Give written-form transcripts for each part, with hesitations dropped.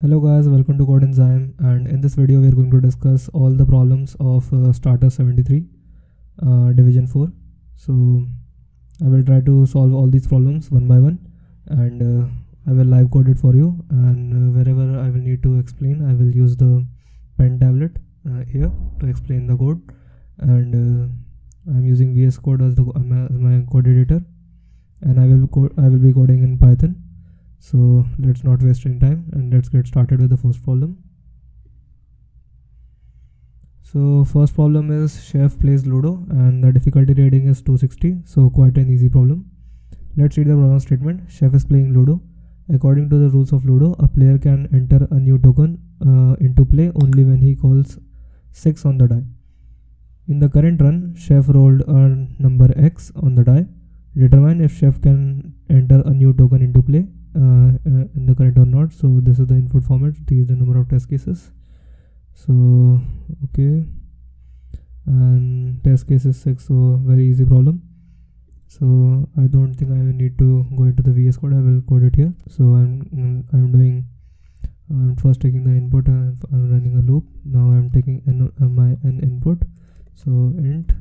Hello guys, welcome to Code Enzyme, and in this video we are going to discuss all the problems of Starter 73 Division 4. So I will try to solve all these problems one by one, and I will live code it for you, and wherever I will need to explain I will use the pen tablet here to explain the code, and I am using VS Code as my code editor, and I will be coding in Python. So let's not waste any time and let's get started with the first problem. So first problem is chef plays Ludo and the difficulty rating is 260, so quite an easy problem. Let's read the problem statement. Chef is playing Ludo. According to the rules of Ludo, a player can enter a new token into play only when he calls 6 on the die. In the current run, chef rolled a number X on the die. Determine if chef can enter a new token into play in the current or not. So this is the input format. These are the number of test cases. So okay, and test case is 6, so very easy problem. So I don't think I will need to go into the VS Code. I will code it here. So I'm first taking the input and I'm running a loop. Now I'm taking my n input. So int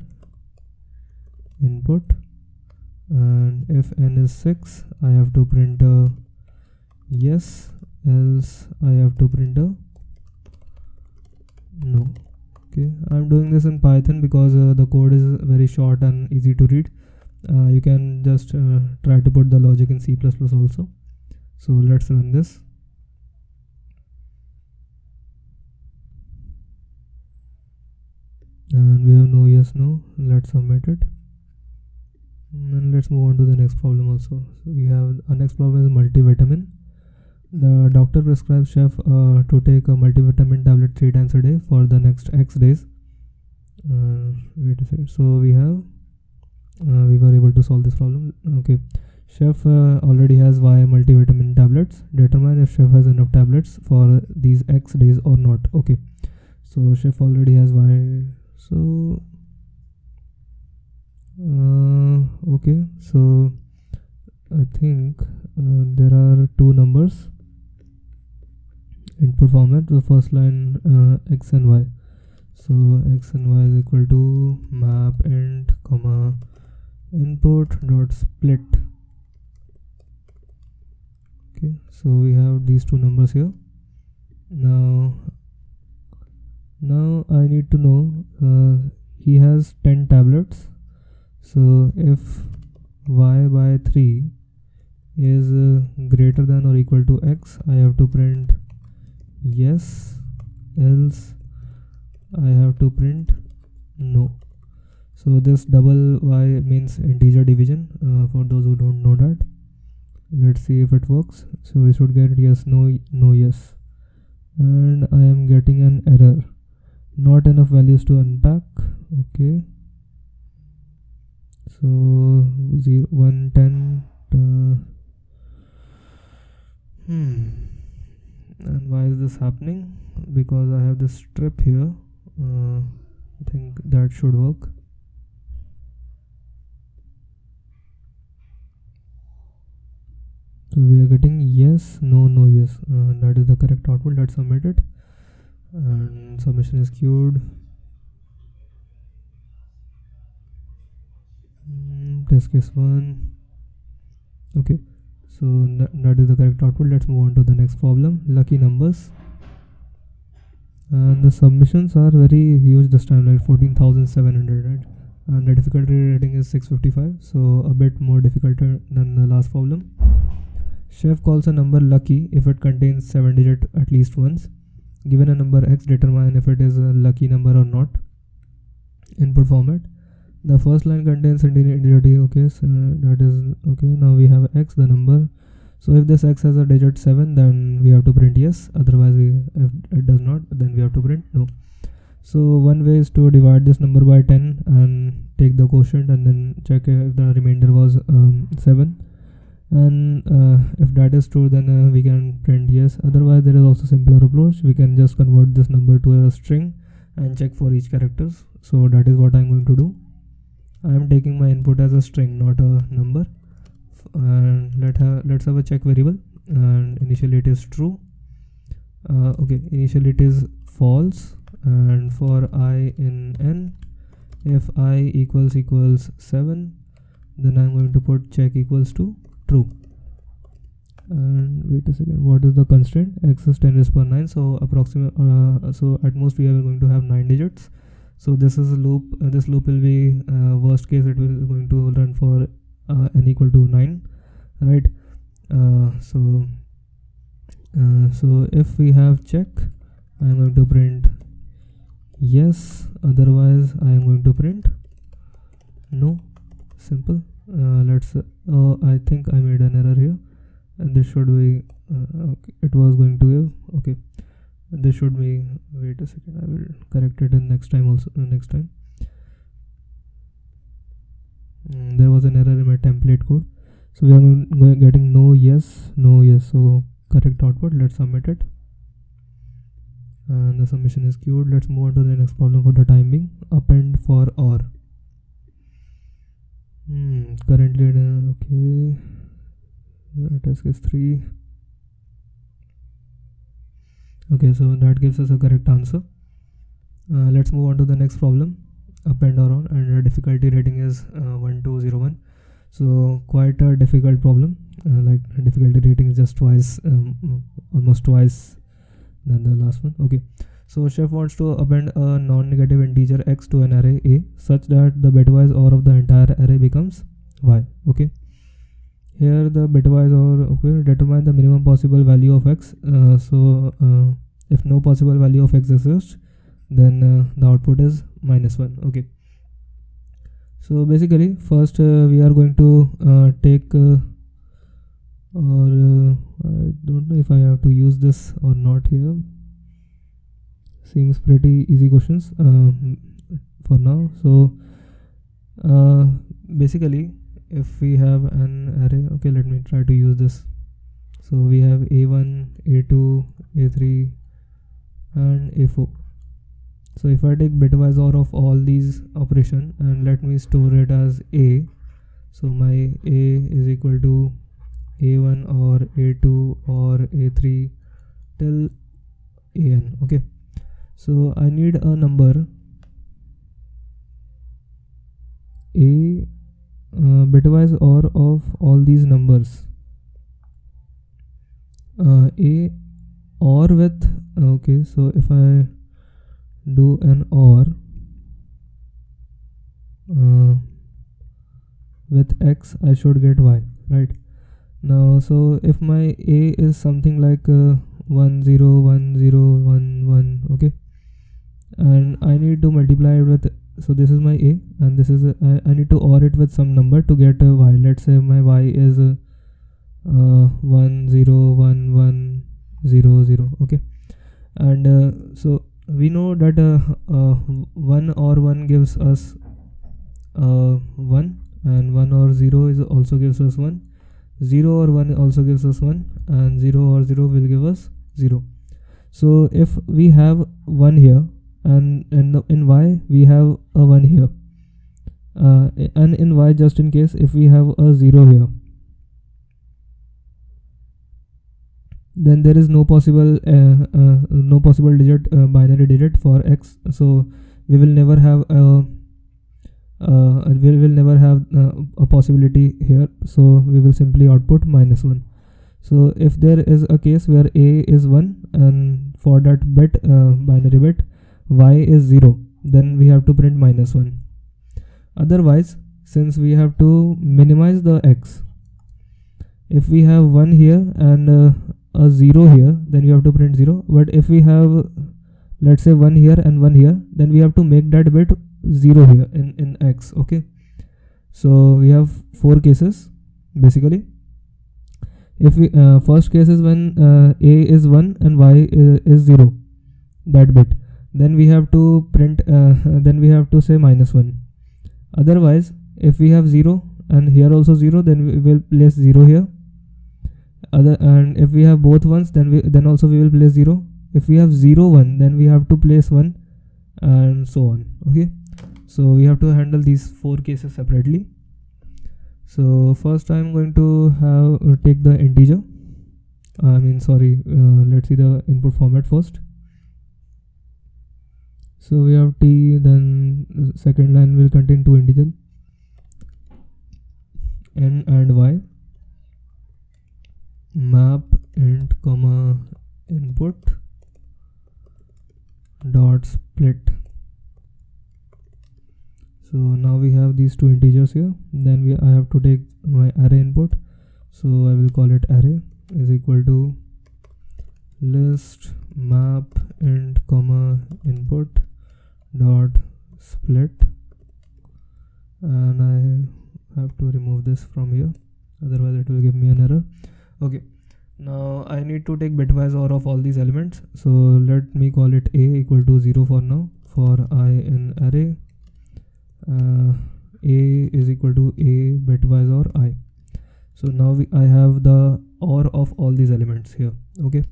input, and if n is 6, I have to print a yes, else I have to print a no. Okay, I'm doing this in Python because the code is very short and easy to read. You can just try to put the logic in C++ also. So let's run this. And we have no, yes, no. Let's submit it. And let's move on to the next problem also. So we have our next problem is multivitamin. The doctor prescribes chef to take a multivitamin tablet 3 times a day for the next X days. Wait a second. So we were able to solve this problem. Okay, chef already has Y multivitamin tablets. Determine if chef has enough tablets for these X days or not. Okay, so chef already has Y. So okay, so I think there are two numbers input format. The first line x and y, so x and y is equal to map int comma input dot split. Okay, so we have these two numbers here. Now I need to know he has 10 tablets. So if y by 3 is greater than or equal to x, I have to print yes, else I have to print no. So this double y means integer division, for those who don't know that. Let's see if it works. So we should get yes, no, no, yes, and I am getting an error, not enough values to unpack. Okay, so 0, 1, 10 and why is this happening? Because I have this strip here. I think that should work. So we are getting yes, no, no, yes. That is the correct output. Let's submit it, and submission is queued. Test case 1. Okay, so that is the correct output. Let's move on to the next problem. Lucky numbers, and the submissions are very huge this time, like 14,700, right? And the difficulty rating is 655, so a bit more difficult than the last problem. Chef calls a number lucky if it contains 7 digits at least once. Given a number x, determine if it is a lucky number or not. Input format. The first line contains integer. Okay, so that is okay. Now we have x, the number. So if this x has a digit 7, then we have to print yes. Otherwise, if it does not, then we have to print no. So one way is to divide this number by 10 and take the quotient and then check if the remainder was 7. And if that is true, then we can print yes. Otherwise, there is also simpler approach. We can just convert this number to a string and check for each characters. So that is what I'm going to do. I am taking my input as a string, not a number, and let's have a check variable, and initially it is true. Okay, initially it is false, and for I in n, if I equals 7, then I'm going to put check equals to true. And wait a second, what is the constraint? X is 10 raised power 9, so approximate so at most we are going to have 9 digits. So this is a loop, this loop will be worst case it will going to run for n equal to 9, right? So if we have check, I'm going to print yes, otherwise I am going to print no. Simple. Let's I think I made an error here, and this should be okay, it was going to give okay, this should be, wait a second, I will correct it in next time also. Next time there was an error in my template code, so we are getting no yes, no yes. So correct output, let's submit it, and the submission is queued. Let's move on to the next problem for the time being. Append for or. Currently okay, task is 3. Okay, so that gives us a correct answer. Let's move on to the next problem. Append or on, and the difficulty rating is 1201. So quite a difficult problem. Like difficulty rating is just twice, almost twice than the last one. Okay, so chef wants to append a non-negative integer x to an array A such that the bitwise OR of the entire array becomes y. Okay, here the bitwise OR, okay, determine the minimum possible value of x. If no possible value of x exists, then the output is -1. Okay, so basically first we are going to take I don't know if I have to use this or not here. Seems pretty easy questions for now. So basically if we have an array, okay, let me try to use this. So we have A1, A2, A3 and A4. So if I take bitwise OR of all these operation and let me store it as A, so my A is equal to A1 or A2 or A3 till AN. Okay, so I need a number A, bitwise OR of all these numbers, A OR with, okay, so if I do an OR with x, I should get y, right? Now so if my A is something like 1 0 1 0 1 1, okay, and I need to multiply it with, so this is my A and this is I need to OR it with some number to get y. Let's say my y is 1 0 1 1 0 0, okay, and so we know that 1 or 1 gives us 1, and 1 or 0 is also gives us 1, 0 or 1 also gives us 1, and 0 or 0 will give us 0. So if we have 1 here and in y we have a 1 here, and in y, just in case if we have a 0 here, then there is no possible digit, binary digit for x. So we will never have a possibility here, so we will simply output -1. So if there is a case where A is 1 and for that bit, binary bit, y is 0, then we have to print -1. Otherwise, since we have to minimize the x, if we have 1 here and a 0 here, then you have to print 0. But if we have, let's say, 1 here and 1 here, then we have to make that bit 0 here in x. Okay, so we have 4 cases basically. If we first case is when A is 1 and y is 0, that bit, then we have to print then we have to say -1. Otherwise, if we have 0 and here also 0, then we will place 0 here. And if we have both ones, then also we will place 0. If we have 0 1, then we have to place 1, and so on. Okay, so we have to handle these 4 cases separately. So first I'm going to take the integer let's see the input format first. So we have t, then second line will contain two integers, n and y. Map int comma input dot split. So now we have these two integers here. Then I have to take my array input. So I will call it array is equal to list map int comma input dot split, and I have to remove this from here, otherwise it will give me an error. Okay, now I need to take bitwise OR of all these elements. So let me call it a equal to 0 for now. For I in array, a is equal to a bitwise OR I. So now I have the OR of all these elements here. Okay,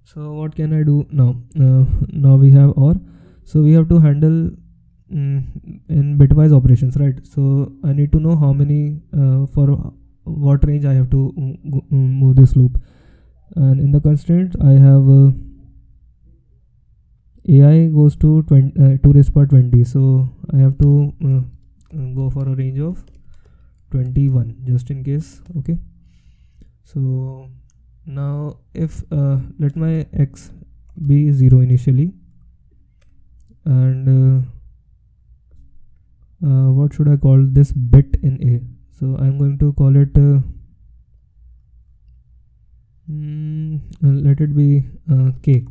so what can I do now? Now we have OR, so we have to handle in bitwise operations, right? So I need to know how many for what range I have to move this loop, and in the constraint I have AI goes to 2 raised power 20, so I have to go for a range of 21 just in case. Okay, so now if let my x be 0 initially, and what should I call this bit in a? So I'm going to call it let it be k.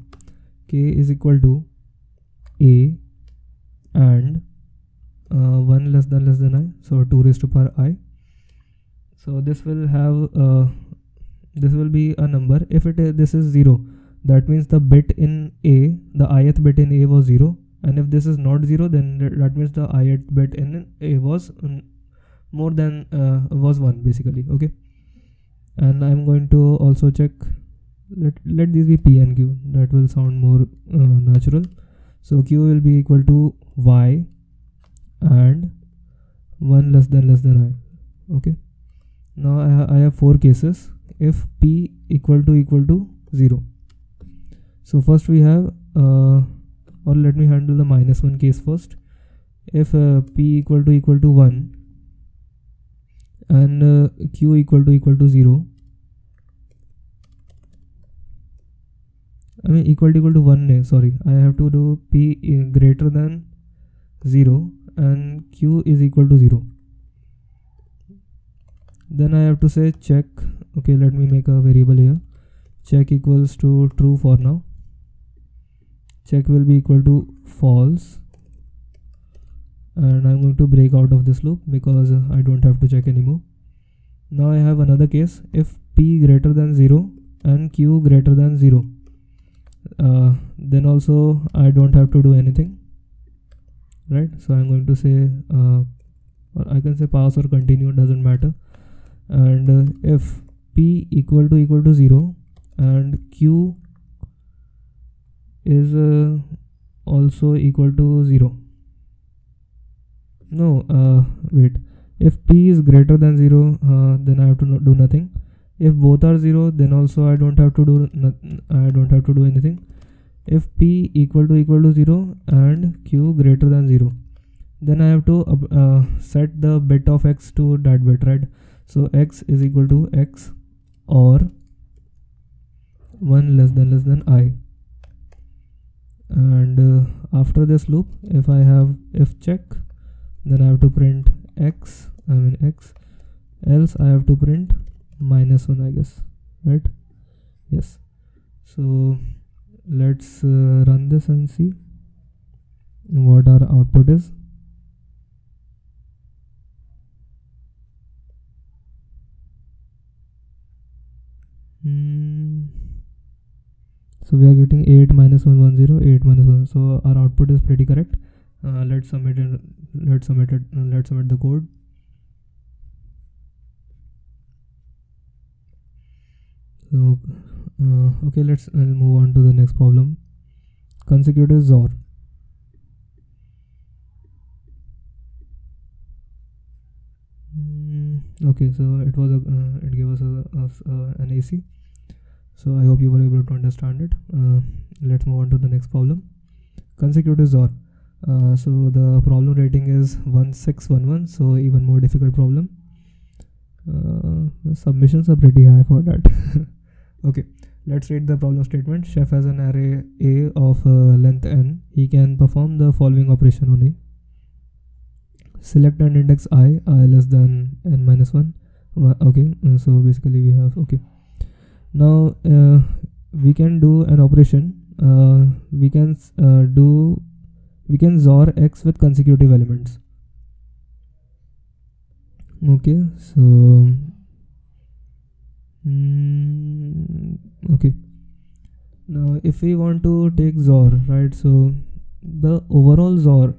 K is equal to a and 1 less than I, so 2 raised to power I. So this will have this will be a number. If this is 0, that means the bit in a, the ith bit in a was 0, and if this is not 0, then that means the ith bit in a was more than was 1 basically. Okay, and I'm going to also check, let these be p and q, that will sound more natural. So q will be equal to y and 1 less than I. Okay, now I have 4 cases if p equal to 0. So first we have or let me handle the -1 case first. If p equal to 1 and q equal to 0, I mean equal to 1, sorry, I have to do p greater than 0 and q is equal to 0. Then I have to say check. Okay, let me make a variable here. Check equals to true for now. Check will be equal to false, and I'm going to break out of this loop because I don't have to check anymore. Now I have another case. If p greater than 0 and q greater than 0, then also I don't have to do anything, right? So I'm going to say or I can say pass or continue, doesn't matter. And if p equal to 0 and q is also equal to 0, no, wait, if p is greater than 0, then I have to do nothing. If both are 0, then also I don't have to do anything. If p equal to 0 and q greater than 0, then I have to set the bit of x to that bit, right? So x is equal to x or 1 less than I. And after this loop, if I have if check, then I have to print x, else I have to print -1, I guess, right? Yes. So let's run this and see what our output is. So we are getting 8 minus 110, 8 minus 1. So our output is pretty correct. Let's submit it. Let's submit the code. So okay, let's move on to the next problem. Consecutive XOR. Okay, so it gave us an AC. So I hope you were able to understand it. Let's move on to the next problem. Consecutive XOR. So the problem rating is 1611, so even more difficult problem. The submissions are pretty high for that. Okay, let's read the problem statement. Chef has an array A of length n. He can perform the following operation on A. Select an index I less than n minus 1. Okay, so basically we have, okay. Now we can do an operation. We can XOR x with consecutive elements. Okay, so okay. Now if we want to take XOR, right, so the overall XOR,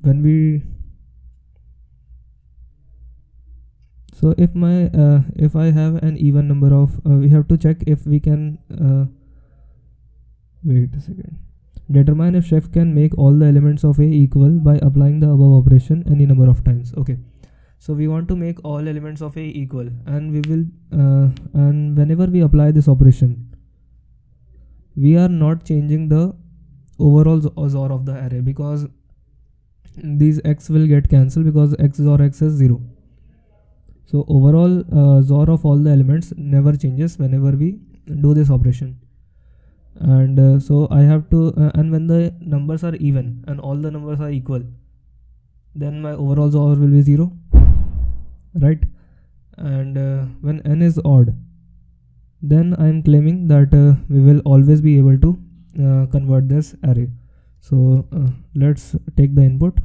when we, so if I have an even number of, we have to check if we can wait a second. Determine if chef can make all the elements of A equal by applying the above operation any number of times. Okay, so we want to make all elements of A equal, and we will and whenever we apply this operation, we are not changing the overall XOR of the array, because these x will get cancelled because x XOR x is 0. So overall XOR of all the elements never changes whenever we do this operation. And so I have to and when the numbers are even and all the numbers are equal, then my overall XOR will be 0, right? And when n is odd, then I am claiming that we will always be able to convert this array. So let's take the input.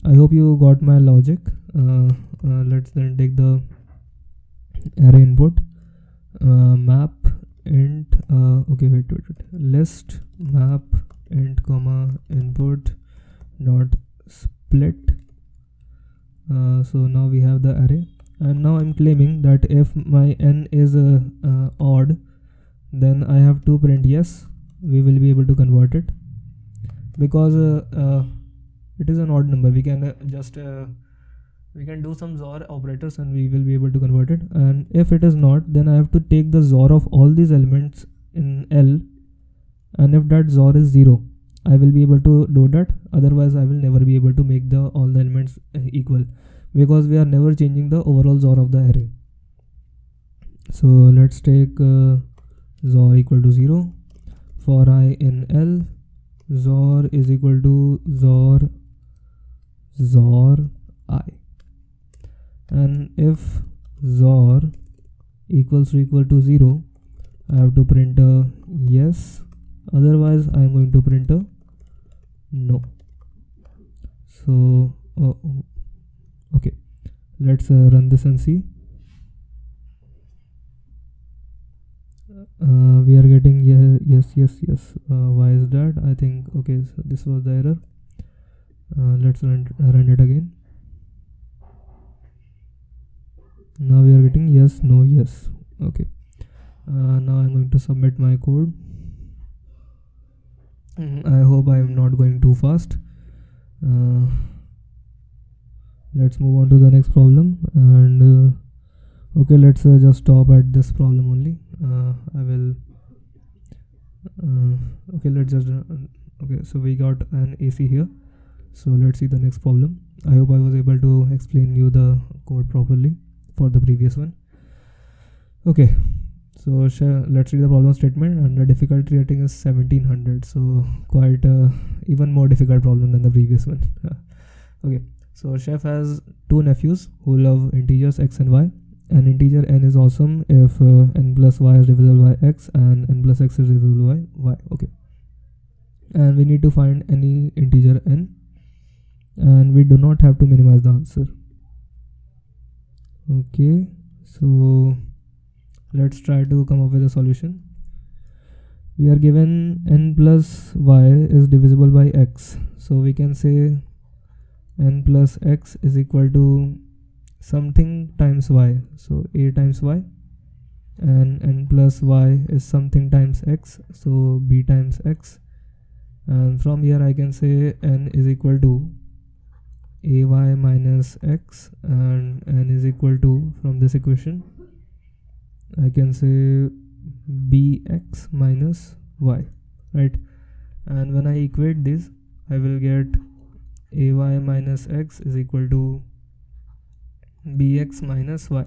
I hope you got my logic. Let's then take the array input. Map int okay, wait, list map int comma input dot split. So now we have the array, and now I'm claiming that if my n is odd, then I have to print yes. We will be able to convert it, because it is an odd number. We can we can do some XOR operators and we will be able to convert it. And if it is not, then I have to take the XOR of all these elements in L, and if that XOR is 0, I will be able to do that. Otherwise I will never be able to make all the elements equal, because we are never changing the overall XOR of the array. So let's take XOR equal to 0. For I in L, XOR is equal to XOR I. And if XOR equals to 0, I have to print a yes. Otherwise I am going to print a no. So okay, let's run this and see. We are getting yes. Why is that? I think, okay, so this was the error. Let's run it again. Now we are getting yes, no, yes. Okay, now I'm going to submit my code. I hope I am not going too fast. Let's move on to the next problem. And okay, let's just stop at this problem only. I will okay, let's just okay, so we got an AC here. So let's see the next problem. I hope I was able to explain you the code properly for the previous one. Okay, so let's read the problem statement, and the difficulty rating is 1700, so quite even more difficult problem than the previous one. Okay, so chef has two nephews who love integers x and y, and integer n is awesome if n plus y is divisible by x and n plus x is divisible by y. Okay, and we need to find any integer n, and we do not have to minimize the answer. Okay, so let's try to come up with a solution. We are given n plus y is divisible by x, so we can say n plus x is equal to something times y, so a times y, and n plus y is something times x, so b times x. And from here I can say n is equal to ay minus x, and n is equal to, from this equation, I can say bx minus y, right? And when I equate this, I will get ay minus x is equal to bx minus y,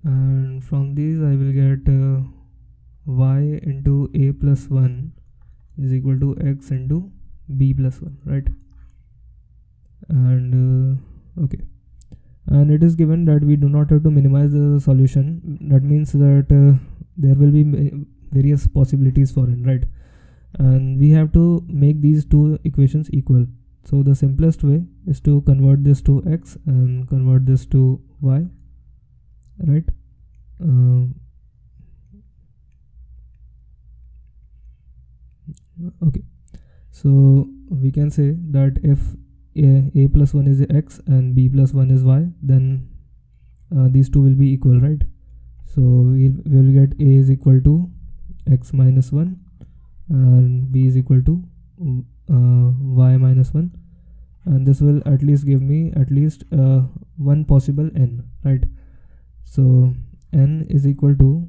and from these I will get y into a plus 1 is equal to x into b plus 1, right? And okay, and it is given that we do not have to minimize the solution. That means that there will be various possibilities for it, right? And we have to make these two equations equal. So the simplest way is to convert this to x and convert this to y, right? Okay, so we can say that if a plus 1 is x and b plus 1 is y, then these two will be equal, right? So we will get a is equal to x minus 1 and b is equal to y minus 1, and this will at least give me at least one possible n, right? So n is equal to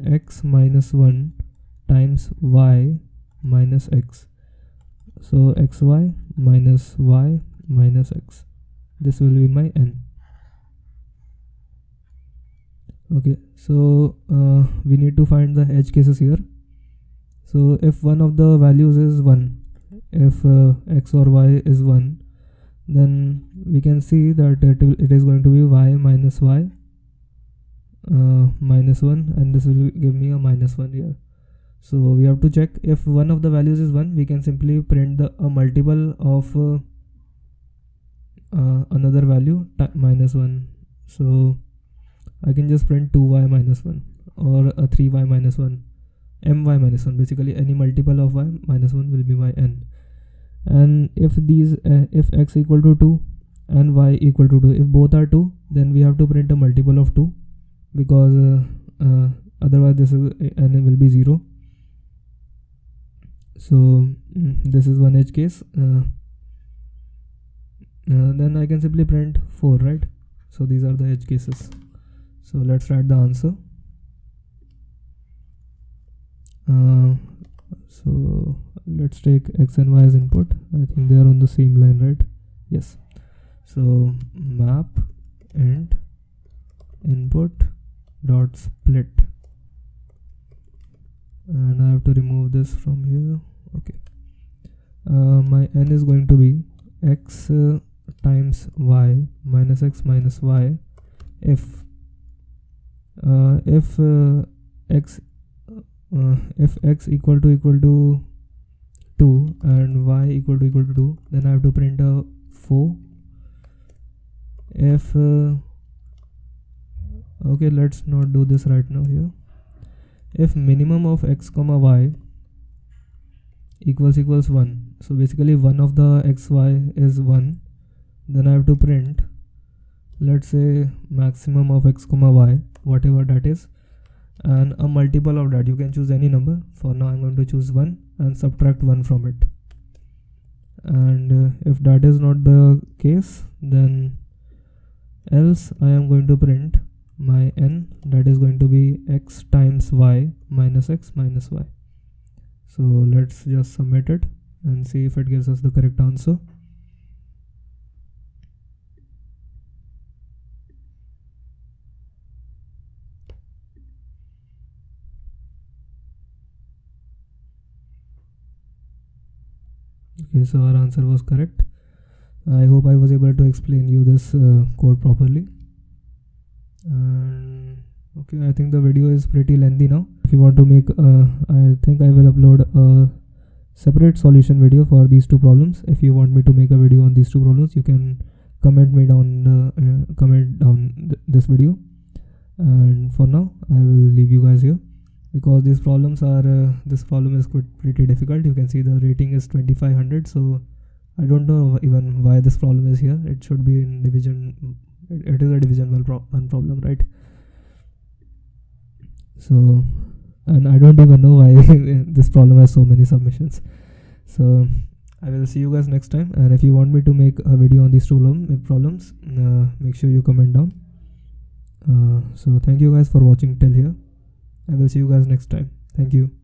x minus 1 times y minus x. So xy minus y minus x, this will be my n. Okay, so we need to find the edge cases here. So if one of the values is 1, if x or y is 1, then we can see that it is going to be y minus y minus 1, and this will give me a minus 1 here. So we have to check if one of the values is 1, we can simply print a multiple of another value minus 1. So I can just print 2y minus 1 or a 3y minus 1, my minus 1. Basically any multiple of y minus 1 will be my n. And if these if x equal to 2 and y equal to 2, if both are 2, then we have to print a multiple of 2, because otherwise this is n will be 0. So this is one edge case. Then I can simply print 4, right? So these are the edge cases. So let's write the answer. So let's take x and y as input. I think they are on the same line, right? Yes. So map int input dot split, and I have to remove this from here. Okay, my n is going to be x times y minus x minus y if x equal to 2 and y equal to 2, then I have to print a 4. If okay, let's not do this right now here. If minimum of x comma y equals 1, so basically one of the xy is 1, then I have to print, let's say, maximum of x comma y, whatever that is, and a multiple of that. You can choose any number. For now I'm going to choose 1 and subtract 1 from it. And if that is not the case, then else I am going to print my n, that is going to be x times y minus x minus y. So let's just submit it and see if it gives us the correct answer. Okay, so our answer was correct. I hope I was able to explain you this code properly. And okay, I think the video is pretty lengthy now. If you want to make I think I will upload a separate solution video for these two problems. If you want me to make a video on these two problems, you can comment me down this video. And for now I will leave you guys here, because these problems are this problem is pretty difficult. You can see the rating is 2500, so I don't know even why this problem is here. It should be in division. It is a division 1 problem, right? So, and I don't even know why this problem has so many submissions. So I will see you guys next time, and if you want me to make a video on these two problems, make sure you comment down. So thank you guys for watching till here. I will see you guys next time. Thank you.